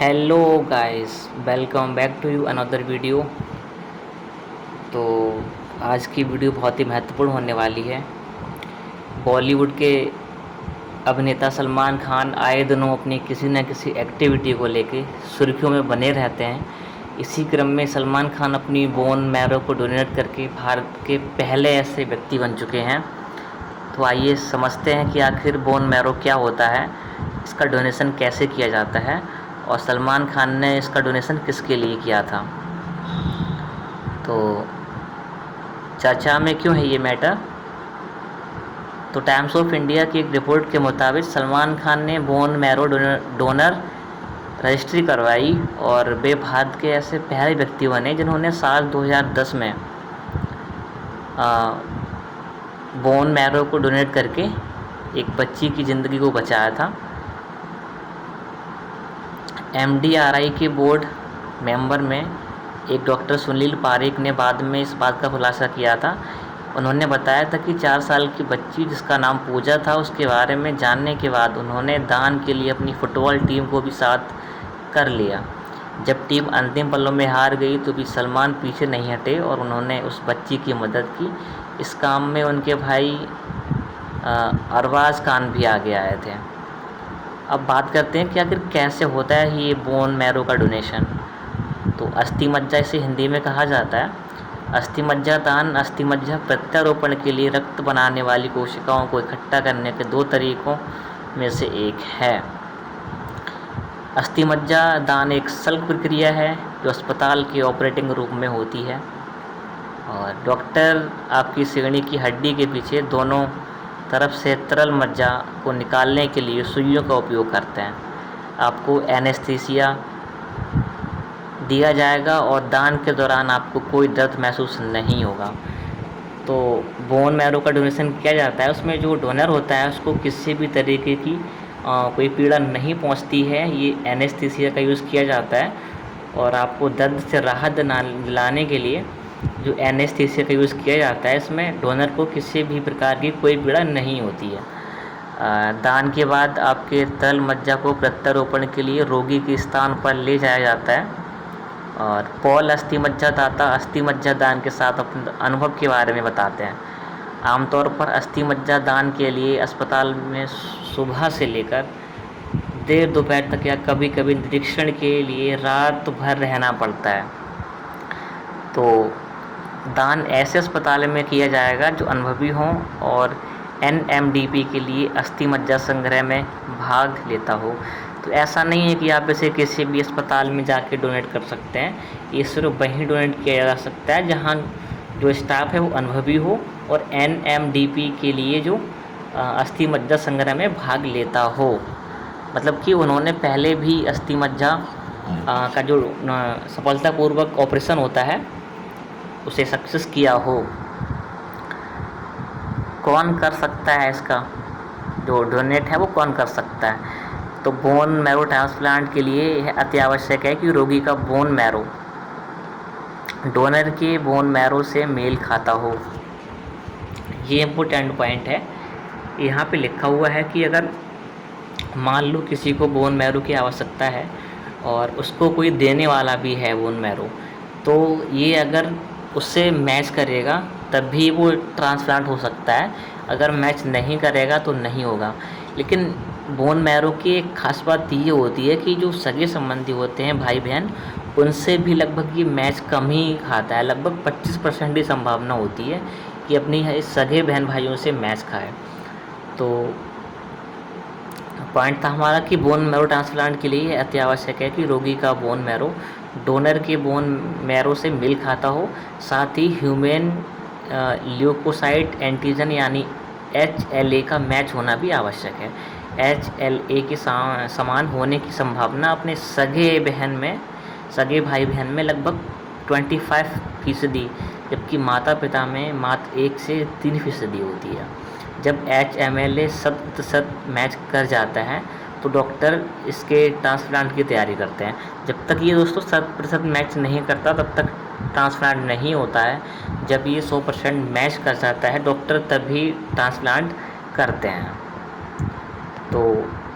Hello guys, welcome back to you another video. तो आज की वीडियो बहुत ही महत्वपूर्ण होने वाली है। बॉलीवुड के अभिनेता सलमान खान आए दिनों अपनी किसी न किसी एक्टिविटी को लेके सुर्खियों में बने रहते हैं। इसी क्रम में सलमान खान अपनी बोन मैरो को डोनेट करके भारत के पहले ऐसे व्यक्ति बन चुके हैं। तो आइए समझते हैं कि आखिर बोन मैरो क्या होता है, इसका डोनेशन कैसे किया जाता है और सलमान खान ने इसका डोनेशन किसके लिए किया था। तो चर्चा में क्यों है ये मैटर। तो टाइम्स ऑफ इंडिया की एक रिपोर्ट के मुताबिक सलमान खान ने बोन मैरो डोनर रजिस्ट्री करवाई और वे भारत के ऐसे पहले व्यक्ति बने जिन्होंने साल 2010 में बोन मैरो को डोनेट करके एक बच्ची की ज़िंदगी को बचाया था। MDRI के बोर्ड मेंबर में एक डॉक्टर सुनील पारेख ने बाद में इस बात का खुलासा किया था। उन्होंने बताया था कि 4 साल की बच्ची जिसका नाम पूजा था, उसके बारे में जानने के बाद उन्होंने दान के लिए अपनी फुटबॉल टीम को भी साथ कर लिया। जब टीम अंतिम पलों में हार गई तो भी सलमान पीछे नहीं हटे और उन्होंने उस बच्ची की मदद की। इस काम में उनके भाई अरबाज खान भी आगे आए थे। अब बात करते हैं कि आखिर कैसे होता है ये बोन मैरो का डोनेशन। तो अस्थि मज्जा इसे हिंदी में कहा जाता है। अस्थि मज्जा दान अस्थि मज्जा प्रत्यारोपण के लिए रक्त बनाने वाली कोशिकाओं को इकट्ठा करने के 2 तरीकों में से एक है। अस्थि मज्जा दान एक सल्क प्रक्रिया है जो अस्पताल के ऑपरेटिंग रूम में होती है और डॉक्टर आपकी सीढ़ी की हड्डी के पीछे दोनों तरफ से तरल मज्जा को निकालने के लिए सुइयों का उपयोग करते हैं। आपको एनेस्थीसिया दिया जाएगा और दान के दौरान आपको कोई दर्द महसूस नहीं होगा। तो बोन मैरो का डोनेशन किया जाता है, उसमें जो डोनर होता है उसको किसी भी तरीके की कोई पीड़ा नहीं पहुंचती है। ये एनेस्थीसिया का यूज़ किया जाता है और आपको दर्द से राहत दिलाने के लिए जो एनेस्थीसिया का यूज़ किया जाता है, इसमें डोनर को किसी भी प्रकार की कोई पीड़ा नहीं होती है। दान के बाद आपके तरल मज्जा को प्रत्यारोपण के लिए रोगी के स्थान पर ले जाया जाता है और पॉल अस्थि मज्जा दाता अस्थि मज्जा दान के साथ अपने अनुभव के बारे में बताते हैं। आमतौर पर अस्थि मज्जा दान के लिए अस्पताल में सुबह से लेकर देर दोपहर तक या कभी कभी निरीक्षण के लिए रात भर रहना पड़ता है। तो दान ऐसे अस्पताल में किया जाएगा जो अनुभवी हों और NMDP के लिए अस्थि मज्जा संग्रह में भाग लेता हो। तो ऐसा नहीं है कि आप इसे किसी भी अस्पताल में जाके डोनेट कर सकते हैं। ये सिर्फ वहीं डोनेट किया जा सकता है जहां जो स्टाफ है वो अनुभवी हो और NMDP के लिए जो अस्थि मज्जा संग्रह में भाग लेता हो, मतलब कि उन्होंने पहले भी अस्थि मज्जा का जो सफलतापूर्वक ऑपरेशन होता है उसे सक्सेस किया हो। कौन कर सकता है इसका जो डोनेट है, वो कौन कर सकता है। तो बोन मैरो ट्रांसप्लांट के लिए यह अति आवश्यक है कि रोगी का बोन मैरो डोनर के बोन मैरो से मेल खाता हो। ये इम्पोर्टेंट पॉइंट है। यहाँ पे लिखा हुआ है कि अगर मान लो किसी को बोन मैरो की आवश्यकता है और उसको कोई देने वाला भी है बोन मैरो, तो ये अगर उससे मैच करेगा तब भी वो ट्रांसप्लांट हो सकता है, अगर मैच नहीं करेगा तो नहीं होगा। लेकिन बोन मैरो की एक ख़ास बात ये होती है कि जो सगे संबंधी होते हैं, भाई बहन, उनसे भी लगभग ये मैच कम ही खाता है। लगभग 25% ही संभावना होती है कि अपनी सगे बहन भाइयों से मैच खाए। तो पॉइंट था हमारा कि बोन मैरो ट्रांसप्लांट के लिए अति आवश्यक है कि रोगी का बोन मैरो डोनर के बोन मैरो से मेल खाता हो। साथ ही ह्यूमन ल्यूकोसाइट एंटीजन यानी HLA का मैच होना भी आवश्यक है। HLA के समान होने की संभावना अपने सगे भाई बहन में लगभग 25%, जबकि माता पिता में मात्र 1 से 3% होती है। जब HMLA 100% मैच कर जाता है तो डॉक्टर इसके ट्रांसप्लांट की तैयारी करते हैं। जब तक ये दोस्तों 100% मैच नहीं करता तब तक ट्रांसप्लांट नहीं होता है। जब ये 100% मैच कर जाता है डॉक्टर तभी ट्रांसप्लांट करते हैं। तो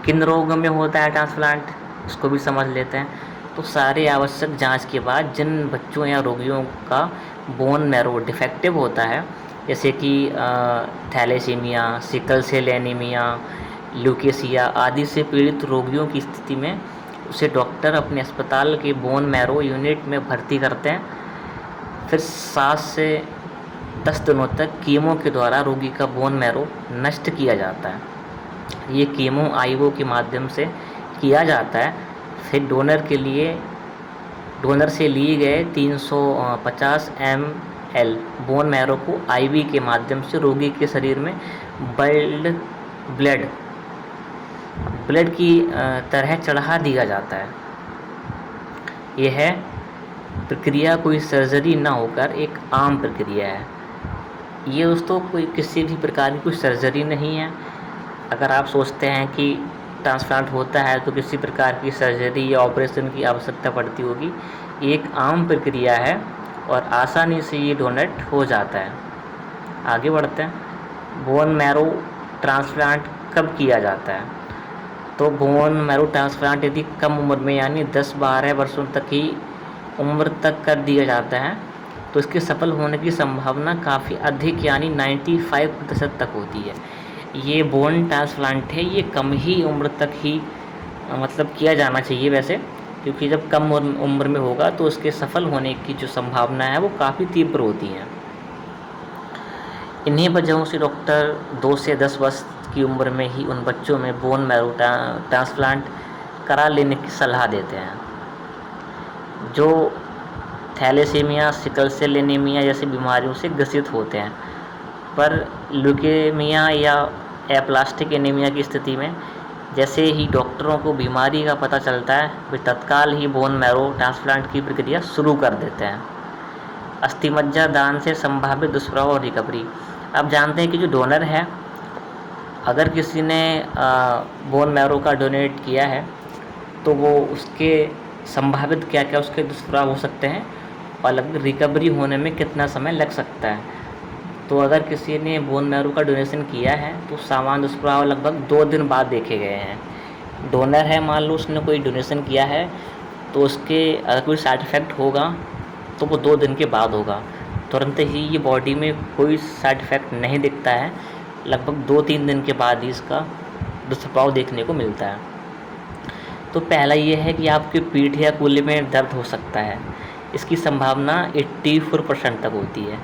किन रोगों में होता है ट्रांसप्लांट, उसको भी समझ लेते हैं। तो सारे आवश्यक जांच के बाद जिन बच्चों या रोगियों का बोन मैरो डिफेक्टिव होता है, जैसे कि थैलेसीमिया, सिकल सेल एनीमिया, ल्यूकेसिया आदि से पीड़ित रोगियों की स्थिति में उसे डॉक्टर अपने अस्पताल के बोन मैरो यूनिट में भर्ती करते हैं। फिर 7 से 10 दिनों तक कीमो के द्वारा रोगी का बोन मैरो नष्ट किया जाता है। ये कीमो आईओ के माध्यम से किया जाता है। फिर डोनर से लिए गए 350 ml बोन मैरो को आईवी के माध्यम से रोगी के शरीर में ब्लड की तरह चढ़ा दिया जाता है। यह प्रक्रिया कोई सर्जरी ना होकर एक आम प्रक्रिया है। ये दोस्तों कोई किसी भी प्रकार की कोई सर्जरी नहीं है। अगर आप सोचते हैं कि ट्रांसप्लांट होता है तो किसी प्रकार की सर्जरी या ऑपरेशन की आवश्यकता पड़ती होगी, ये एक आम प्रक्रिया है और आसानी से ये डोनेट हो जाता है। आगे बढ़ते हैं। बोन मैरो ट्रांसप्लांट कब किया जाता है? तो बोन मैरो ट्रांसप्लांट यदि कम उम्र में यानी 10-12 वर्षों तक ही उम्र तक कर दिया जाता है तो इसके सफल होने की संभावना काफ़ी अधिक यानी 95% तक होती है। ये बोन ट्रांसप्लांट है, ये कम ही उम्र तक ही मतलब किया जाना चाहिए वैसे, क्योंकि जब कम उम्र में होगा तो उसके सफल होने की जो संभावना है वो काफ़ी तीव्र होती है। इन्हीं वजहों से डॉक्टर 2 से 10 वर्ष की उम्र में ही उन बच्चों में बोन मैरो ट्रांसप्लांट करा लेने की सलाह देते हैं जो थैलेसीमिया, सिकल सेल एनीमिया जैसी बीमारियों से ग्रसित होते हैं। पर ल्यूकेमिया या एप्लास्टिक एनीमिया की स्थिति में जैसे ही डॉक्टरों को बीमारी का पता चलता है वे तत्काल ही बोन मैरो ट्रांसप्लांट की प्रक्रिया शुरू कर देते हैं। अस्थिमज्जा दान से संभावित दुष्प्रभाव और रिकवरी। आप जानते हैं कि जो डोनर है, अगर किसी ने बोन मैरो का डोनेट किया है तो वो उसके संभावित क्या क्या उसके दुष्प्रभाव हो सकते हैं और लगभग रिकवरी होने में कितना समय लग सकता है। तो अगर किसी ने बोन मैरो का डोनेशन किया है तो सामान्य दुष्प्रभाव लगभग 2 दिन बाद देखे गए हैं। डोनर है, मान लो उसने कोई डोनेशन किया है तो उसके अगर कोई साइड इफ़ेक्ट होगा तो वो 2 दिन के बाद होगा। तुरंत ही ये बॉडी में कोई साइड इफ़ेक्ट नहीं दिखता है, लगभग 2-3 दिन के बाद ही इसका दुष्प्रभाव देखने को मिलता है। तो पहला ये है कि आपकी पीठ या कूल्हे में दर्द हो सकता है। इसकी संभावना 84% तक होती है।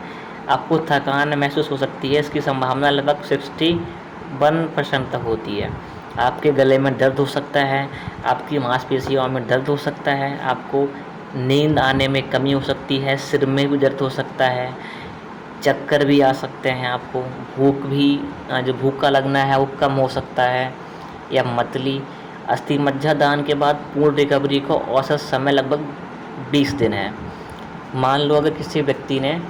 आपको थकान महसूस हो सकती है, इसकी संभावना लगभग 61% तक होती है। आपके गले में दर्द हो सकता है, आपकी मांसपेशियों में दर्द हो सकता है, आपको नींद आने में कमी हो सकती है, सिर में भी दर्द हो सकता है, चक्कर भी आ सकते हैं, आपको भूख का लगना है वो कम हो सकता है या मतली। अस्थिमज्जा दान के बाद पूर्ण रिकवरी को औसत समय लगभग 20 दिन है। मान लो अगर किसी व्यक्ति ने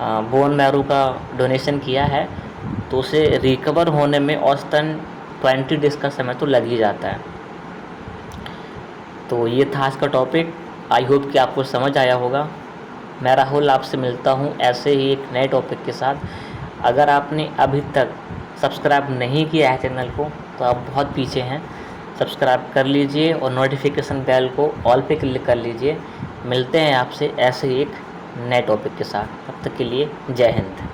बोन मैरो का डोनेशन किया है तो उसे रिकवर होने में औसतन 20 डेज़ का समय तो लग ही जाता है। तो ये था आज का टॉपिक। आई होप कि आपको समझ आया होगा। मैं राहुल आपसे मिलता हूँ ऐसे ही एक नए टॉपिक के साथ। अगर आपने अभी तक सब्सक्राइब नहीं किया है चैनल को तो आप बहुत पीछे हैं, सब्सक्राइब कर लीजिए और नोटिफिकेशन बेल को ऑल पे क्लिक कर लीजिए। मिलते हैं आपसे ऐसे ही एक नए टॉपिक के साथ। तब तक के लिए जय हिंद।